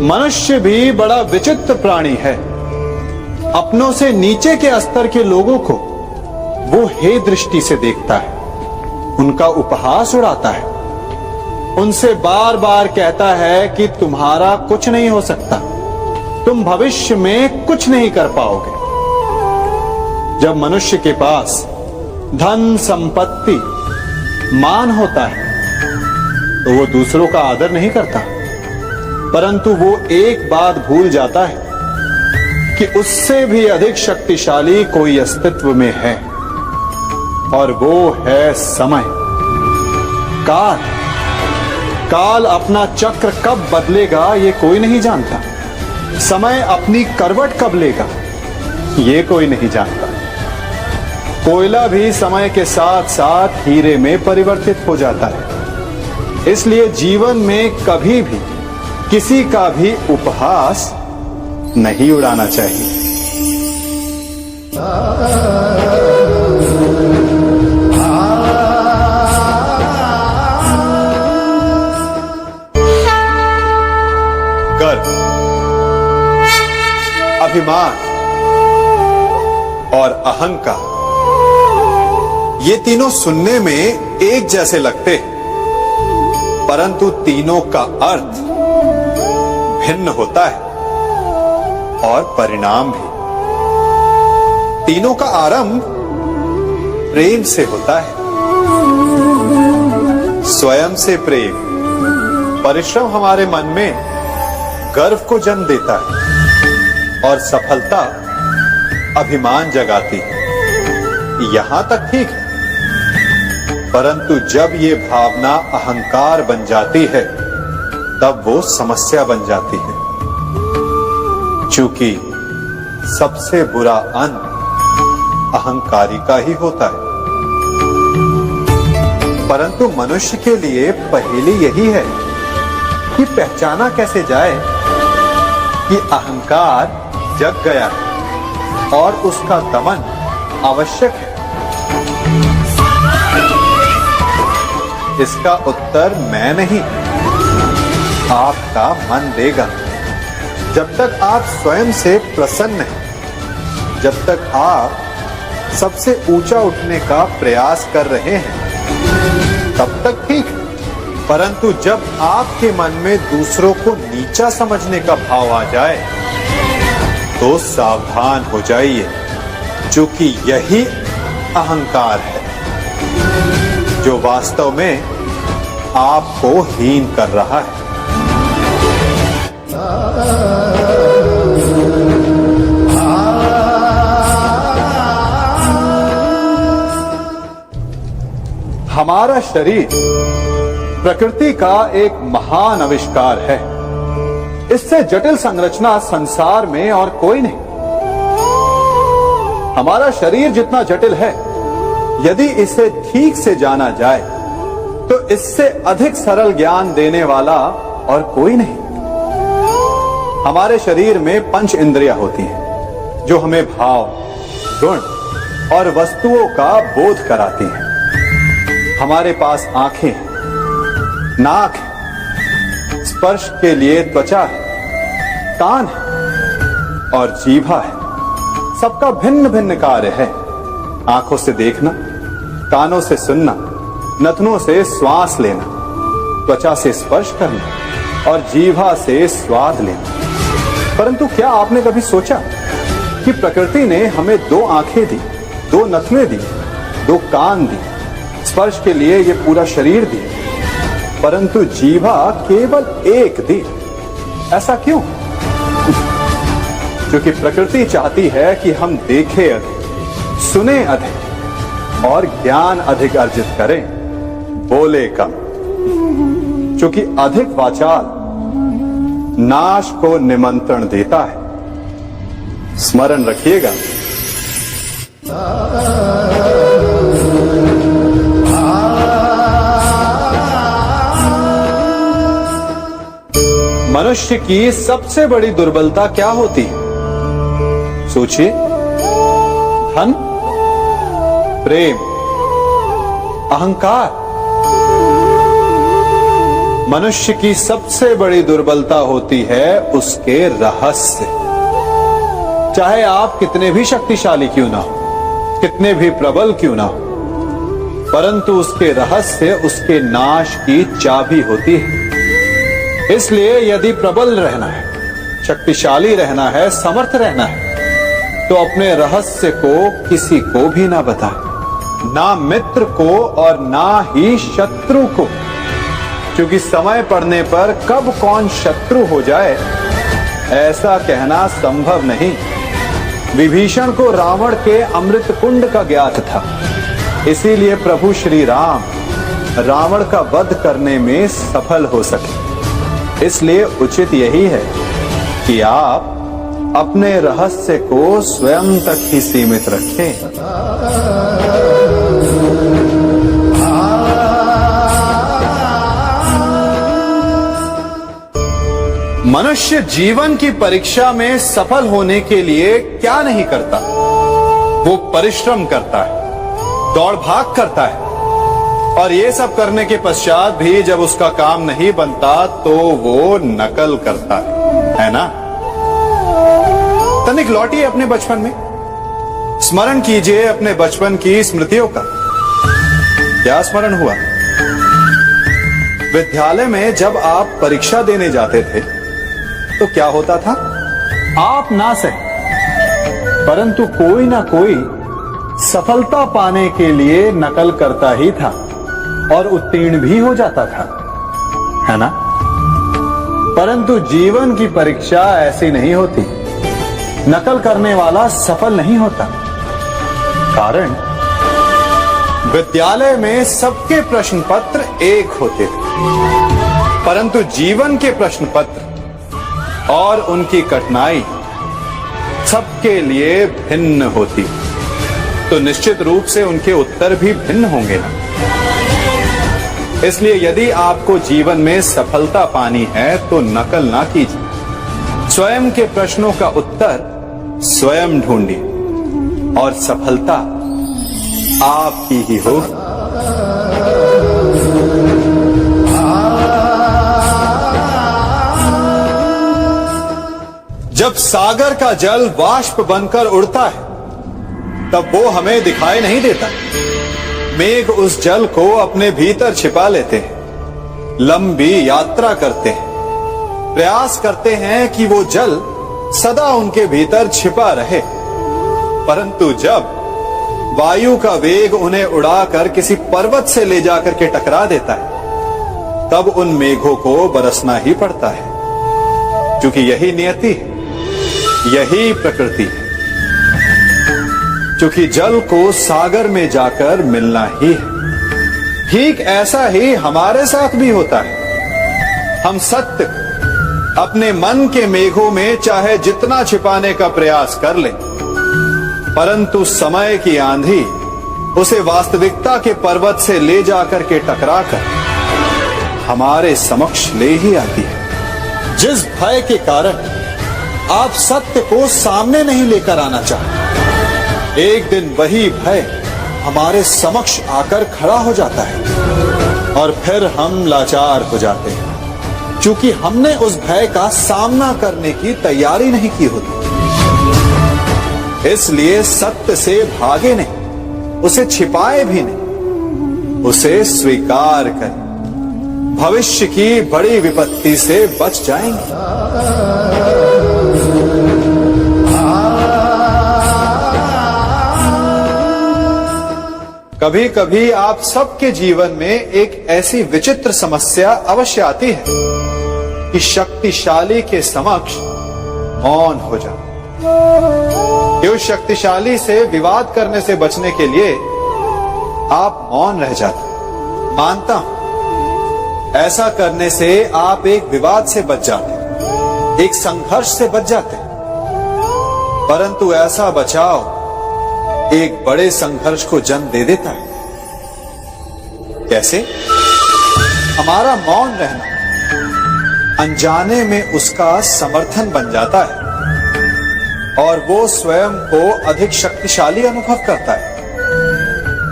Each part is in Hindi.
मनुष्य भी बड़ा विचित्र प्राणी है। अपनों से नीचे के स्तर के लोगों को वो हे दृष्टि से देखता है, उनका उपहास उड़ाता है, उनसे बार बार कहता है कि तुम्हारा कुछ नहीं हो सकता, तुम भविष्य में कुछ नहीं कर पाओगे। जब मनुष्य के पास धन, संपत्ति, मान होता है तो वो दूसरों का आदर नहीं करता, परंतु वो एक बात भूल जाता है कि उससे भी अधिक शक्तिशाली कोई अस्तित्व में है, और वो है समय। काल काल अपना चक्र कब बदलेगा ये कोई नहीं जानता। समय अपनी करवट कब लेगा ये कोई नहीं जानता। कोयला भी समय के साथ साथ हीरे में परिवर्तित हो जाता है। इसलिए जीवन में कभी भी किसी का भी उपहास नहीं उड़ाना चाहिए। गर्व, अभिमान और अहंकार, ये तीनों सुनने में एक जैसे लगते हैं, परंतु तीनों का अर्थ भिन्न होता है और परिणाम भी। तीनों का आरंभ प्रेम से होता है। स्वयं से प्रेम, परिश्रम हमारे मन में गर्व को जन्म देता है और सफलता अभिमान जगाती है। यहां तक ठीक है, परंतु जब ये भावना अहंकार बन जाती है तब वो समस्या बन जाती है, क्योंकि सबसे बुरा अंत अहंकारी का ही होता है। परंतु मनुष्य के लिए पहेली यही है कि पहचाना कैसे जाए कि अहंकार जग गया है और उसका दमन आवश्यक है। इसका उत्तर मैं नहीं, आपका मन देगा। जब तक आप स्वयं से प्रसन्न हैं, जब तक आप सबसे ऊंचा उठने का प्रयास कर रहे हैं, तब तक ठीक है। परंतु जब आपके मन में दूसरों को नीचा समझने का भाव आ जाए तो सावधान हो जाइए, क्योंकि यही अहंकार है जो वास्तव में आपको हीन कर रहा है। हमारा शरीर प्रकृति का एक महान आविष्कार है। इससे जटिल संरचना संसार में और कोई नहीं। हमारा शरीर जितना जटिल है, यदि इसे ठीक से जाना जाए तो इससे अधिक सरल ज्ञान देने वाला और कोई नहीं। हमारे शरीर में पंच इंद्रियां होती हैं जो हमें भाव, गुण और वस्तुओं का बोध कराती हैं। हमारे पास आंखें हैं, नाक है, स्पर्श के लिए त्वचा है, कान है और जीभा है। सबका भिन्न भिन्न कार्य है। आंखों से देखना, कानों से सुनना, नथनों से श्वास लेना, त्वचा से स्पर्श करना और जीभा से स्वाद लेना। परंतु क्या आपने कभी सोचा कि प्रकृति ने हमें दो आंखें दी, दो नथने दी, दो कान दी, स्पर्श के लिए ये पूरा शरीर दिया, परंतु जीभा केवल एक दी? ऐसा क्यों? क्योंकि प्रकृति चाहती है कि हम देखें अधिक, सुने अधिक और ज्ञान अधिक अर्जित करें, बोले कम। क्योंकि अधिक वाचाल नाश को निमंत्रण देता है। स्मरण रखिएगा। मनुष्य की सबसे बड़ी दुर्बलता क्या होती है? सोचिए। धन, प्रेम, अहंकार। मनुष्य की सबसे बड़ी दुर्बलता होती है उसके रहस्य। चाहे आप कितने भी शक्तिशाली क्यों ना हो, कितने भी प्रबल क्यों ना हो, परंतु उसके रहस्य उसके नाश की चाबी होती है। इसलिए यदि प्रबल रहना है, शक्तिशाली रहना है, समर्थ रहना है, तो अपने रहस्य को किसी को भी ना बताए, ना मित्र को और ना ही शत्रु को, क्योंकि समय पड़ने पर कब कौन शत्रु हो जाए ऐसा कहना संभव नहीं। विभीषण को रावण के अमृत कुंड का ज्ञात था, इसीलिए प्रभु श्री राम रावण का वध करने में सफल हो सके। इसलिए उचित यही है कि आप अपने रहस्य को स्वयं तक ही सीमित रखें। मनुष्य जीवन की परीक्षा में सफल होने के लिए क्या नहीं करता? वो परिश्रम करता है, दौड़ भाग करता है, और ये सब करने के पश्चात भी जब उसका काम नहीं बनता तो वो नकल करता है ना? तनिक लौटिए अपने बचपन में, स्मरण कीजिए अपने बचपन की स्मृतियों का। क्या स्मरण हुआ? विद्यालय में जब आप परीक्षा देने जाते थे तो क्या होता था? आप ना सही, परंतु कोई ना कोई सफलता पाने के लिए नकल करता ही था और उत्तीर्ण भी हो जाता था, है ना? परंतु जीवन की परीक्षा ऐसी नहीं होती। नकल करने वाला सफल नहीं होता। कारण विद्यालय में सबके प्रश्न पत्र एक होते थे, परंतु जीवन के प्रश्न पत्र और उनकी कठिनाई सबके लिए भिन्न होती, तो निश्चित रूप से उनके उत्तर भी भिन्न होंगे ना। इसलिए यदि आपको जीवन में सफलता पानी है तो नकल ना कीजिए, स्वयं के प्रश्नों का उत्तर स्वयं ढूंढिए और सफलता आपकी ही होगी। जब सागर का जल वाष्प बनकर उड़ता है तब वो हमें दिखाई नहीं देता। मेघ उस जल को अपने भीतर छिपा लेते हैं, लंबी यात्रा करते हैं, प्रयास करते हैं कि वो जल सदा उनके भीतर छिपा रहे, परंतु जब वायु का वेग उन्हें उड़ाकर किसी पर्वत से ले जाकर के टकरा देता है तब उन मेघों को बरसना ही पड़ता है, क्योंकि यही नियति है, यही प्रकृति है। क्योंकि जल को सागर में जाकर मिलना ही है। ठीक ऐसा ही हमारे साथ भी होता है। हम सत्य अपने मन के मेघों में चाहे जितना छिपाने का प्रयास कर लें, परंतु समय की आंधी उसे वास्तविकता के पर्वत से ले जाकर के टकराकर हमारे समक्ष ले ही आती है। जिस भय के कारण आप सत्य को सामने नहीं लेकर आना चाहते, एक दिन वही भय हमारे समक्ष आकर खड़ा हो जाता है और फिर हम लाचार हो जाते हैं, क्योंकि हमने उस भय का सामना करने की तैयारी नहीं की होती। इसलिए सत्य से भागे नहीं, उसे छिपाए भी नहीं, उसे स्वीकार करें। भविष्य की बड़ी विपत्ति से बच जाएंगे। कभी कभी आप सबके जीवन में एक ऐसी विचित्र समस्या अवश्य आती है कि शक्तिशाली के समक्ष मौन हो जाओ। कि उस शक्तिशाली से विवाद करने से बचने के लिए आप मौन रह जाते। मानता हूं ऐसा करने से आप एक विवाद से बच जाते, एक संघर्ष से बच जाते, परंतु ऐसा बचाव एक बड़े संघर्ष को जन्म दे देता है। कैसे? हमारा मौन रहना अनजाने में उसका समर्थन बन जाता है और वो स्वयं को अधिक शक्तिशाली अनुभव करता है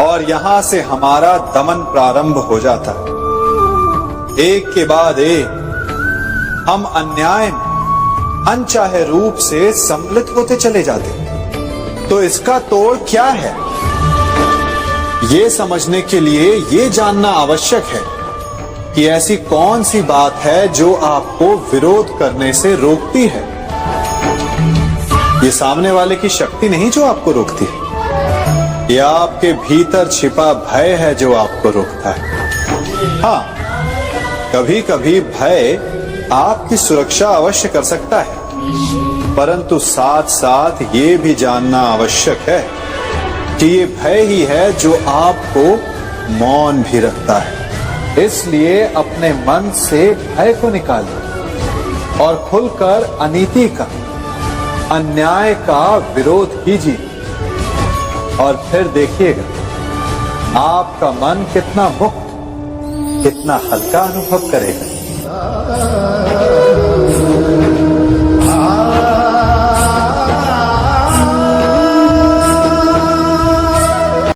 और यहां से हमारा दमन प्रारंभ हो जाता है। एक के बाद एक हम अन्याय में अनचाहे रूप से सम्मिलित होते चले जाते। तो इसका तोड़ क्या है? ये समझने के लिए ये जानना आवश्यक है कि ऐसी कौन सी बात है जो आपको विरोध करने से रोकती है। ये सामने वाले की शक्ति नहीं जो आपको रोकती है, या आपके भीतर छिपा भय है जो आपको रोकता है। हाँ, कभी कभी भय आपकी सुरक्षा अवश्य कर सकता है, परंतु साथ साथ ये भी जानना आवश्यक है कि ये भय ही है जो आपको मौन भी रखता है। इसलिए अपने मन से भय को निकालिए और खुलकर अनीति का, अन्याय का विरोध कीजिए, और फिर देखिएगा आपका मन कितना मुक्त, कितना हल्का अनुभव करेगा।